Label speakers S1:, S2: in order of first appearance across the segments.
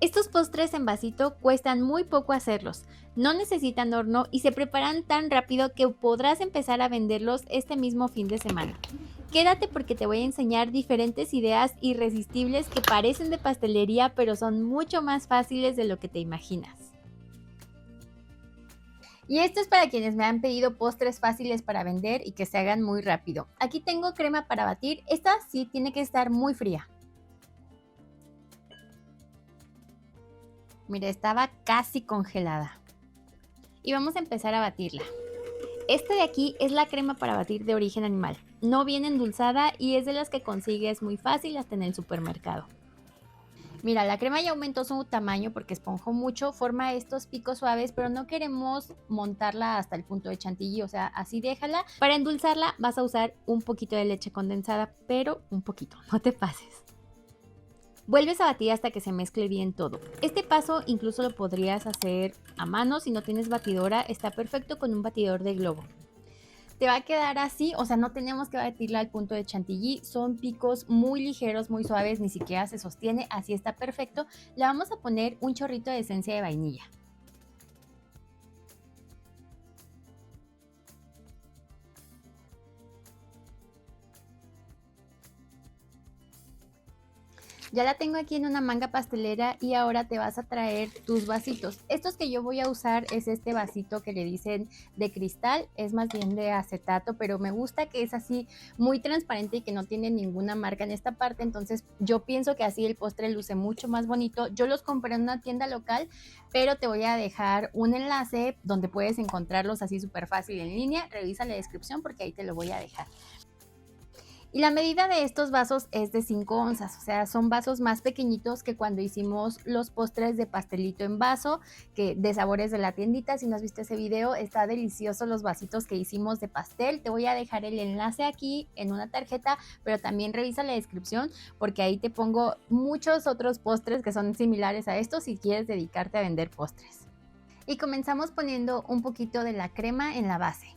S1: Estos postres en vasito cuestan muy poco hacerlos, no necesitan horno y se preparan tan rápido que podrás empezar a venderlos este mismo fin de semana. Quédate porque te voy a enseñar diferentes ideas irresistibles que parecen de pastelería pero son mucho más fáciles de lo que te imaginas. Y esto es para quienes me han pedido postres fáciles para vender y que se hagan muy rápido. Aquí tengo crema para batir, esta sí tiene que estar muy fría. Mira, estaba casi congelada. Y vamos a empezar a batirla. Esta de aquí es la crema para batir de origen animal. No viene endulzada y es de las que consigues muy fácil hasta en el supermercado. Mira, la crema ya aumentó su tamaño porque esponjó mucho, forma estos picos suaves, pero no queremos montarla hasta el punto de chantilly, o sea, así déjala. Para endulzarla vas a usar un poquito de leche condensada, pero un poquito, no te pases. Vuelves a batir hasta que se mezcle bien todo. Este paso incluso lo podrías hacer a mano si no tienes batidora, está perfecto con un batidor de globo. Te va a quedar así, o sea, no tenemos que batirla al punto de chantilly, son picos muy ligeros, muy suaves, ni siquiera se sostiene, así está perfecto. Le vamos a poner un chorrito de esencia de vainilla. Ya la tengo aquí en una manga pastelera y ahora te vas a traer tus vasitos. Estos que yo voy a usar es este vasito que le dicen de cristal, es más bien de acetato, pero me gusta que es así muy transparente y que no tiene ninguna marca en esta parte, entonces yo pienso que así el postre luce mucho más bonito. Yo los compré en una tienda local, pero te voy a dejar un enlace donde puedes encontrarlos así súper fácil en línea. Revisa la descripción porque ahí te lo voy a dejar. Y la medida de estos vasos es de 5 onzas, o sea, son vasos más pequeñitos que cuando hicimos los postres de pastelito en vaso, que de sabores de la tiendita. Si no has visto ese video, está delicioso los vasitos que hicimos de pastel. Te voy a dejar el enlace aquí en una tarjeta, pero también revisa la descripción porque ahí te pongo muchos otros postres que son similares a estos si quieres dedicarte a vender postres. Y comenzamos poniendo un poquito de la crema en la base.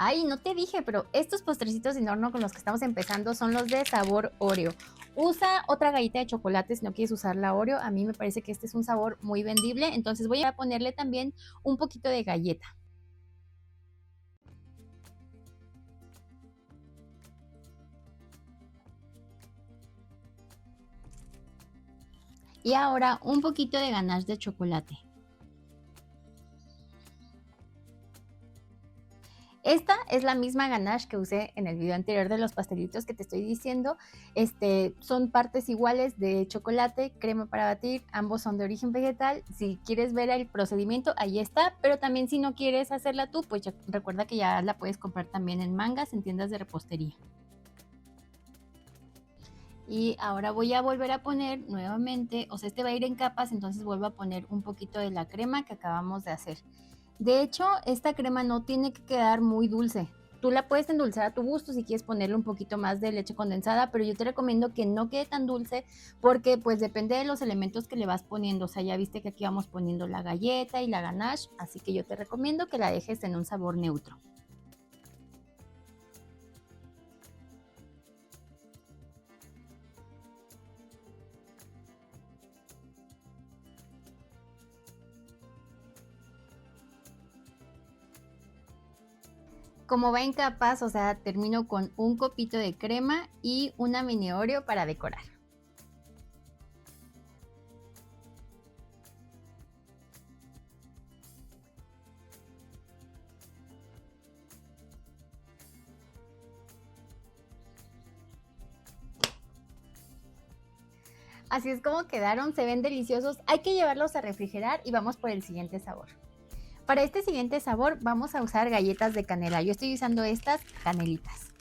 S1: Ay, no te dije, pero estos postrecitos en horno con los que estamos empezando son los de sabor Oreo. Usa otra galleta de chocolate si no quieres usar la Oreo. A mí me parece que este es un sabor muy vendible, entonces voy a ponerle también un poquito de galleta. Y ahora un poquito de ganache de chocolate. Esta es la misma ganache que usé en el video anterior de los pastelitos que te estoy diciendo. Son partes iguales de chocolate, crema para batir, ambos son de origen vegetal. Si quieres ver el procedimiento, ahí está, pero también si no quieres hacerla tú, pues recuerda que ya la puedes comprar también en mangas, en tiendas de repostería. Y ahora voy a volver a poner nuevamente, o sea, este va a ir en capas, entonces vuelvo a poner un poquito de la crema que acabamos de hacer. De hecho, esta crema no tiene que quedar muy dulce. Tú la puedes endulzar a tu gusto si quieres ponerle un poquito más de leche condensada, pero yo te recomiendo que no quede tan dulce porque pues depende de los elementos que le vas poniendo. O sea, ya viste que aquí vamos poniendo la galleta y la ganache, así que yo te recomiendo que la dejes en un sabor neutro. Como va en capas, o sea, termino con un copito de crema y una mini Oreo para decorar. Así es como quedaron, se ven deliciosos. Hay que llevarlos a refrigerar y vamos por el siguiente sabor. Para este siguiente sabor vamos a usar galletas de canela. Yo estoy usando estas canelitas.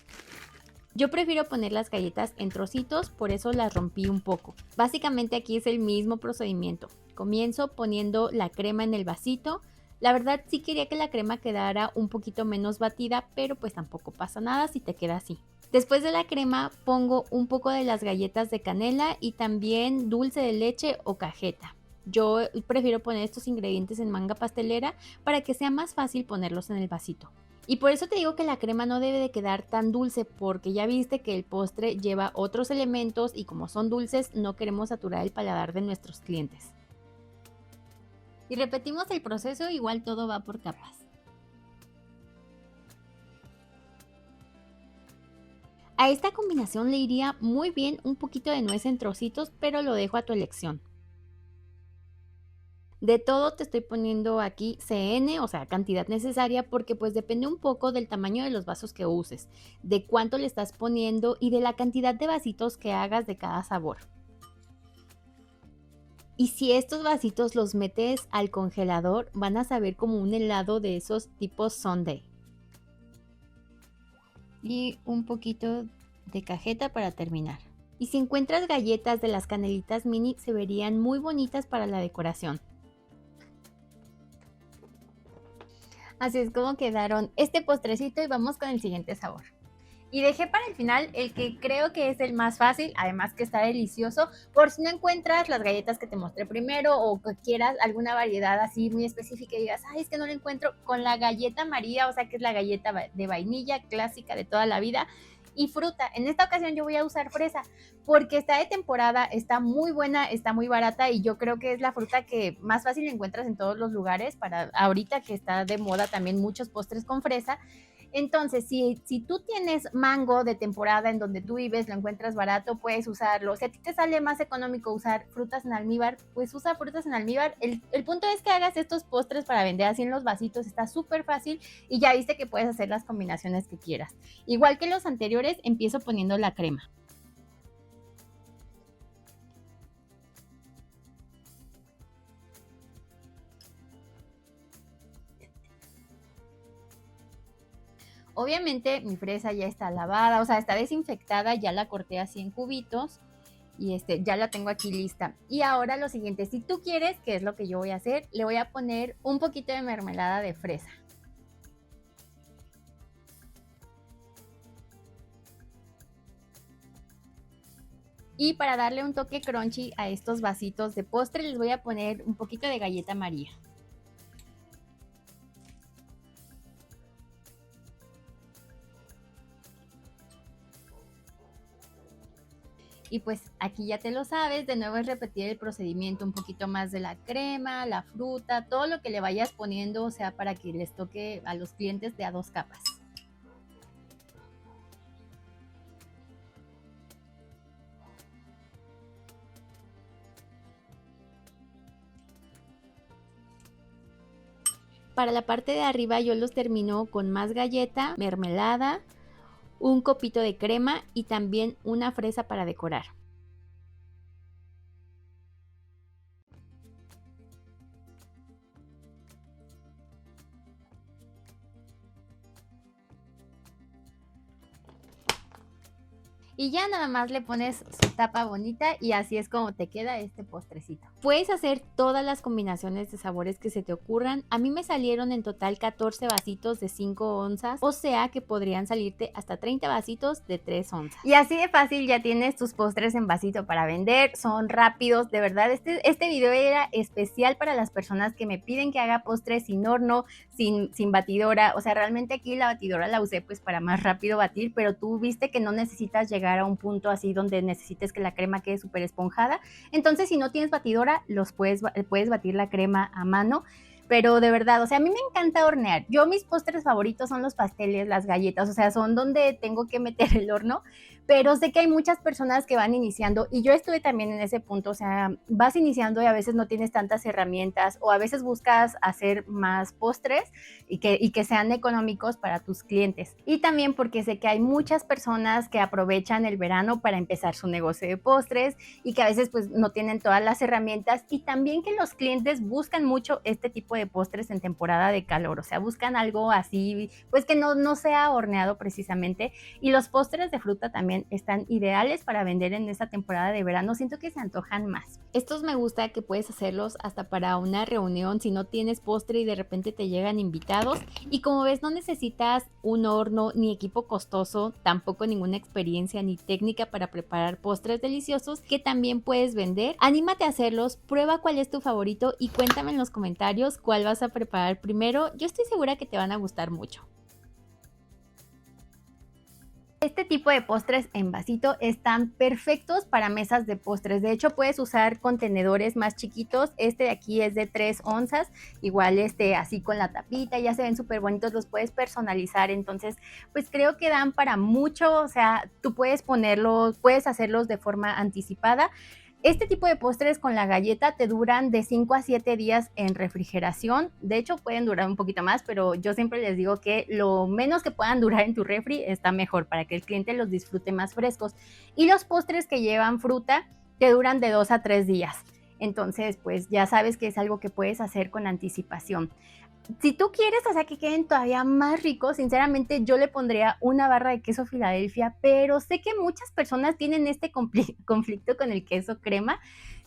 S1: Yo prefiero poner las galletas en trocitos, por eso las rompí un poco. Básicamente aquí es el mismo procedimiento. Comienzo poniendo la crema en el vasito. La verdad sí quería que la crema quedara un poquito menos batida, pero pues tampoco pasa nada si te queda así. Después de la crema pongo un poco de las galletas de canela y también dulce de leche o cajeta. Yo prefiero poner estos ingredientes en manga pastelera para que sea más fácil ponerlos en el vasito. Y por eso te digo que la crema no debe de quedar tan dulce, porque ya viste que el postre lleva otros elementos y como son dulces no queremos saturar el paladar de nuestros clientes. Y repetimos el proceso, igual todo va por capas. A esta combinación le iría muy bien un poquito de nuez en trocitos, pero lo dejo a tu elección. De todo te estoy poniendo aquí CN, o sea, cantidad necesaria, porque pues depende un poco del tamaño de los vasos que uses, de cuánto le estás poniendo y de la cantidad de vasitos que hagas de cada sabor. Y si estos vasitos los metes al congelador, van a saber como un helado de esos tipos sundae. Y un poquito de cajeta para terminar. Y si encuentras galletas de las canelitas mini, se verían muy bonitas para la decoración. Así es como quedaron este postrecito y vamos con el siguiente sabor. Y dejé para el final el que creo que es el más fácil, además que está delicioso, por si no encuentras las galletas que te mostré primero o que quieras alguna variedad así muy específica y digas, ay, es que no la encuentro, con la galleta María, o sea que es la galleta de vainilla clásica de toda la vida, y fruta. En esta ocasión yo voy a usar fresa porque está de temporada, está muy buena, está muy barata y yo creo que es la fruta que más fácil encuentras en todos los lugares para ahorita que está de moda también muchos postres con fresa. Entonces, si tú tienes mango de temporada en donde tú vives, lo encuentras barato, puedes usarlo. Si a ti te sale más económico usar frutas en almíbar, pues usa frutas en almíbar. El punto es que hagas estos postres para vender así en los vasitos, está súper fácil y ya viste que puedes hacer las combinaciones que quieras. Igual que los anteriores, empiezo poniendo la crema. Obviamente mi fresa ya está lavada, o sea, está desinfectada, ya la corté así en cubitos y ya la tengo aquí lista. Y ahora lo siguiente, si tú quieres, que es lo que yo voy a hacer, le voy a poner un poquito de mermelada de fresa. Y para darle un toque crunchy a estos vasitos de postre, les voy a poner un poquito de galleta María. Y pues aquí ya te lo sabes, de nuevo es repetir el procedimiento, un poquito más de la crema, la fruta, todo lo que le vayas poniendo, o sea, para que les toque a los clientes de a 2 capas. Para la parte de arriba yo los termino con más galleta, mermelada, un copito de crema y también una fresa para decorar. Y ya nada más le pones su tapa bonita y así es como te queda este postrecito. Puedes hacer todas las combinaciones de sabores que se te ocurran. A mí me salieron en total 14 vasitos de 5 onzas, o sea que podrían salirte hasta 30 vasitos de 3 onzas. Y así de fácil ya tienes tus postres en vasito para vender, son rápidos, de verdad este video era especial para las personas que me piden que haga postres sin horno, sin batidora, o sea, realmente aquí la batidora la usé pues para más rápido batir, pero tú viste que no necesitas llegar a un punto así donde necesites que la crema quede súper esponjada. Entonces, si no tienes batidora, puedes batir la crema a mano. Pero de verdad, o sea, a mí me encanta hornear. Yo mis postres favoritos son los pasteles, las galletas, o sea, son donde tengo que meter el horno. Pero sé que hay muchas personas que van iniciando y yo estuve también en ese punto, o sea, vas iniciando y a veces no tienes tantas herramientas o a veces buscas hacer más postres y que sean económicos para tus clientes. Y también porque sé que hay muchas personas que aprovechan el verano para empezar su negocio de postres y que a veces pues no tienen todas las herramientas y también que los clientes buscan mucho este tipo de postres en temporada de calor, o sea, buscan algo así, pues que no sea horneado precisamente. Y los postres de fruta también están ideales para vender en esta temporada de verano, siento que se antojan más. Estos me gusta que puedes hacerlos hasta para una reunión si no tienes postre y de repente te llegan invitados y como ves no necesitas un horno ni equipo costoso, tampoco ninguna experiencia ni técnica para preparar postres deliciosos que también puedes vender. Anímate a hacerlos, prueba cuál es tu favorito y cuéntame en los comentarios cuál vas a preparar primero, yo estoy segura que te van a gustar mucho. Este tipo de postres en vasito están perfectos para mesas de postres. De hecho, puedes usar contenedores más chiquitos. Este de aquí es de 3 onzas, igual así con la tapita, ya se ven súper bonitos, los puedes personalizar. Entonces, pues creo que dan para mucho. O sea, tú puedes ponerlos, puedes hacerlos de forma anticipada. Este tipo de postres con la galleta te duran de 5 a 7 días en refrigeración. De hecho, pueden durar un poquito más, pero yo siempre les digo que lo menos que puedan durar en tu refri está mejor para que el cliente los disfrute más frescos. Y los postres que llevan fruta te duran de 2 a 3 días. Entonces, pues ya sabes que es algo que puedes hacer con anticipación. Si tú quieres, o sea, que queden todavía más ricos, sinceramente yo le pondría una barra de queso Filadelfia, pero sé que muchas personas tienen este conflicto con el queso crema,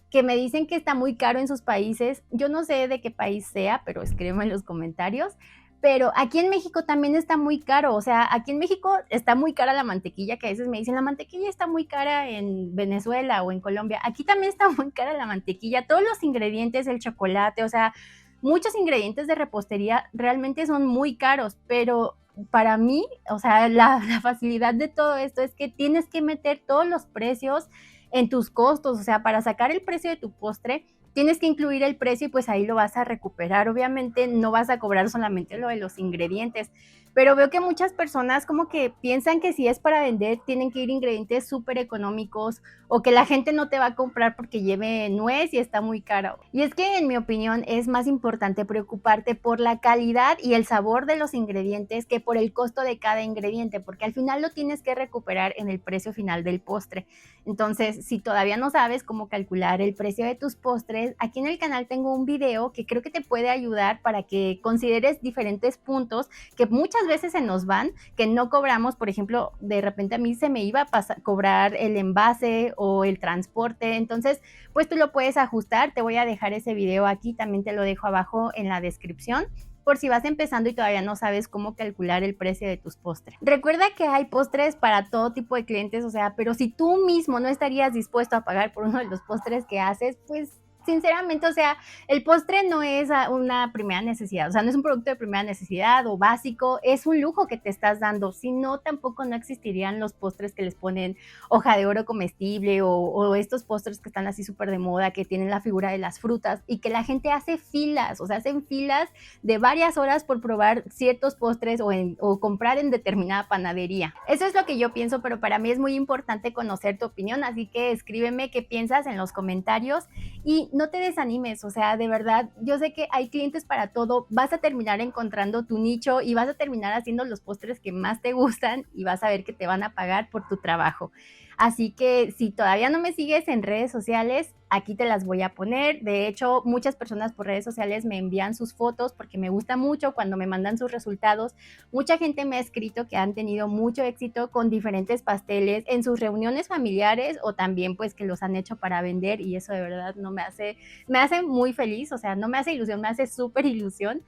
S1: que me dicen que está muy caro en sus países. Yo no sé de qué país sea, pero escríbeme en los comentarios. Pero aquí en México también está muy caro. O sea, aquí en México está muy cara la mantequilla, que a veces me dicen, la mantequilla está muy cara en Venezuela o en Colombia. Aquí también está muy cara la mantequilla. Todos los ingredientes, el chocolate, o sea, muchos ingredientes de repostería realmente son muy caros, pero para mí, o sea, la facilidad de todo esto es que tienes que meter todos los precios en tus costos. O sea, para sacar el precio de tu postre, tienes que incluir el precio y pues ahí lo vas a recuperar. Obviamente no vas a cobrar solamente lo de los ingredientes, pero veo que muchas personas como que piensan que si es para vender tienen que ir ingredientes súper económicos o que la gente no te va a comprar porque lleve nuez y está muy cara. Y es que en mi opinión es más importante preocuparte por la calidad y el sabor de los ingredientes que por el costo de cada ingrediente, porque al final lo tienes que recuperar en el precio final del postre. Entonces, si todavía no sabes cómo calcular el precio de tus postres, aquí en el canal tengo un video que creo que te puede ayudar para que consideres diferentes puntos que muchas veces se nos van, que no cobramos. Por ejemplo, de repente a mí se me iba a cobrar el envase o el transporte. Entonces, pues tú lo puedes ajustar. Te voy a dejar ese video aquí, también te lo dejo abajo en la descripción, por si vas empezando y todavía no sabes cómo calcular el precio de tus postres. Recuerda que hay postres para todo tipo de clientes, o sea, pero si tú mismo no estarías dispuesto a pagar por uno de los postres que haces, pues sinceramente, o sea, el postre no es una primera necesidad, o sea, no es un producto de primera necesidad o básico, es un lujo que te estás dando. Si no, tampoco no existirían los postres que les ponen hoja de oro comestible o estos postres que están así súper de moda, que tienen la figura de las frutas y que la gente hace filas, o sea, hacen filas de varias horas por probar ciertos postres o comprar en determinada panadería. Eso es lo que yo pienso, pero para mí es muy importante conocer tu opinión, así que escríbeme qué piensas en los comentarios y no te desanimes. O sea, de verdad, yo sé que hay clientes para todo, vas a terminar encontrando tu nicho y vas a terminar haciendo los postres que más te gustan y vas a ver que te van a pagar por tu trabajo. Así que si todavía no me sigues en redes sociales, aquí te las voy a poner. De hecho, muchas personas por redes sociales me envían sus fotos porque me gusta mucho cuando me mandan sus resultados. Mucha gente me ha escrito que han tenido mucho éxito con diferentes pasteles en sus reuniones familiares o también pues que los han hecho para vender, y eso de verdad no me hace muy feliz. O sea, no me hace ilusión, me hace súper ilusión.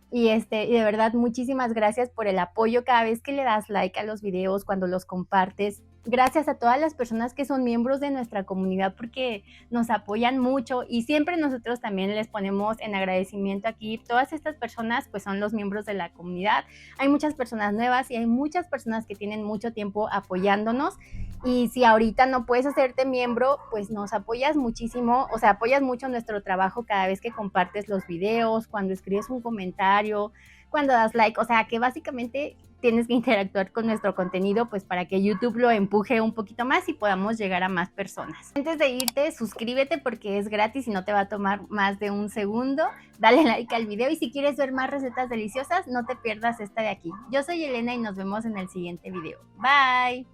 S1: Y de verdad, muchísimas gracias por el apoyo cada vez que le das like a los videos, cuando los compartes. Gracias a todas las personas que son miembros de nuestra comunidad porque nos apoyan mucho y siempre nosotros también les ponemos en agradecimiento aquí. Todas estas personas pues son los miembros de la comunidad. Hay muchas personas nuevas y hay muchas personas que tienen mucho tiempo apoyándonos. Y si ahorita no puedes hacerte miembro, pues nos apoyas muchísimo, o sea, apoyas mucho nuestro trabajo cada vez que compartes los videos, cuando escribes un comentario, cuando das like. O sea, que básicamente tienes que interactuar con nuestro contenido pues para que YouTube lo empuje un poquito más y podamos llegar a más personas. Antes de irte, suscríbete porque es gratis y no te va a tomar más de un segundo. Dale like al video y si quieres ver más recetas deliciosas, no te pierdas esta de aquí. Yo soy Elena y nos vemos en el siguiente video. Bye.